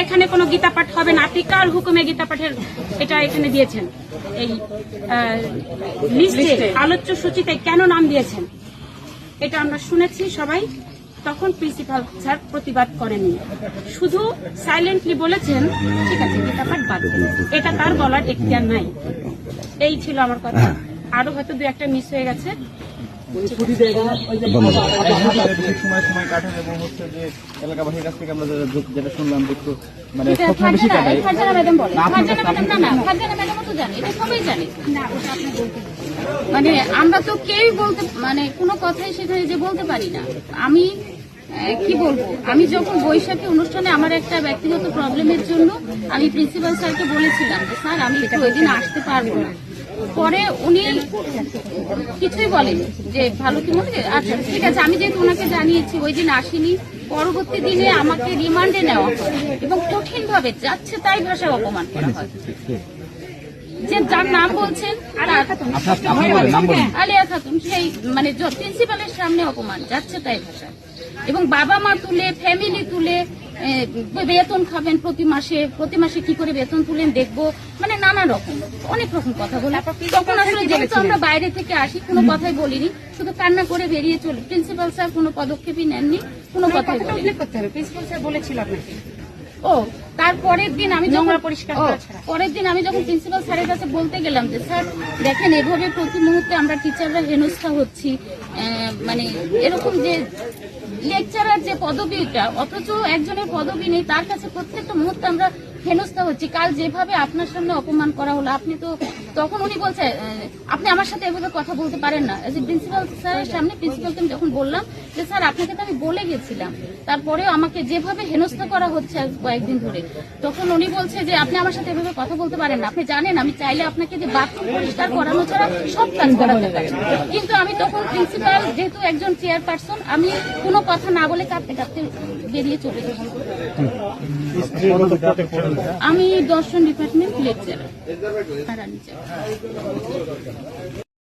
এখানে কোনো গীতা পাঠ হবে না। আপনি কার হুকুমে গীতা পাঠের এটা এখানে দিয়েছেন? এই লিস্টে আলোচ্য সূচিতে কেন নাম দিয়েছেন? এটা আমরা শুনেছি সবাই। তখন প্রিন্সিপাল স্যার প্রতিবাদ করেননি, শুধু সাইলেন্টলি বলেছেন ঠিক আছে গীতা পাঠ বাদ দিন। এটা তার বলার এখতিয়ার নাই। এই ছিল আমার কথা। আরো হয়তো দু একটা মিস হয়ে গেছে। সময় কাটান এবং হচ্ছে যে এলাকাবাসীর কাছ থেকে আমরা যেটা শুনলাম একটু মানে বেশি কাটাই। মানে আমরা তো কেউই বলতে মানে কোনো কথাই সেখানে যে বলতে পারি না। আমি কি বলবো, আমি যখন বৈশাখী অনুষ্ঠানে আমার একটা ব্যক্তিগত প্রবলেমের জন্য আমি প্রিন্সিপাল স্যারকে বলেছিলাম যে স্যার আমি একটু ওই দিন আসতে পারবো না। পরে উনি কিছুই বলেনি যে ভালো কি মনে আচ্ছা ঠিক আছে, আমি যেহেতু ওনাকে জানিয়েছি ওই দিন আসিনি। পরবর্তী দিনে আমাকে রিমান্ডে নেওয়া হয় এবং কঠিনভাবে যাচ্ছে তাই ভাষায় অপমান করা হয়। যে যার নাম বলছেন আলিয়া খাতুন, সেই মানে প্রিন্সিপালের সামনে অপমান যাচ্ছে তাই ভাষায়। এবং বাবা মা তুলে, ফ্যামিলি তুলে, বেতন খাবেন প্রতি মাসে কি করে বেতন তুলেন দেখবো, মানে নানা রকম অনেক রকম কথা বলে। তখন আসলে যেহেতু আমরা বাইরে থেকে আসি কোনো কথাই বলিনি, শুধু কান্না করে বেরিয়ে চলি। প্রিন্সিপাল স্যার কোনো পদক্ষেপই নেননি, কোনো কথাই বলেনি। প্রিন্সিপাল স্যার বলেছিল আপনাকে? ও তারপরের দিন আমি পরের দিন আমি যখন প্রিন্সিপাল স্যারের কাছে বলতে গেলাম যে স্যার দেখেন এভাবে প্রতি মুহূর্তে আমরা টিচাররা হেনস্থা হচ্ছি, মানে এরকম যে লেকচারার যে পদবিটা অথচ একজনের পদবি নেই, তার কাছে প্রত্যেকটা মুহূর্তে আমরা হেনস্থা হচ্ছি। কাল যেভাবে আপনার সামনে অপমান করা হলো, আপনি তো তখন উনি বলছে আপনি আমার সাথে এভাবে কথা বলতে পারেন না। প্রিন্সিপাল স্যারের সামনে প্রিন্সিপালকে যখন বললাম যে স্যার আপনাকে তো আমি বলে গেছিলাম, তারপরেও আমাকে যেভাবে হেনস্থা করা হচ্ছে কয়েকদিন ধরে, তখন উনি বলছে যে আপনি আমার সাথে এভাবে কথা বলতে পারেন না। আপনি জানেন আমি চাইলে আপনাকে যে বাথরুম পরিষ্কার করানো ছাড়া সব কাজ করাতে পারি। কিন্তু আমি তখন প্রিন্সিপাল যেহেতু একজন চেয়ারপারসন, আমি কোনো কথা না বলে কাঁদতে কাঁদতে বেরিয়ে চলে গেছি। আমি দর্শন ডিপার্টমেন্ট লেকচারার।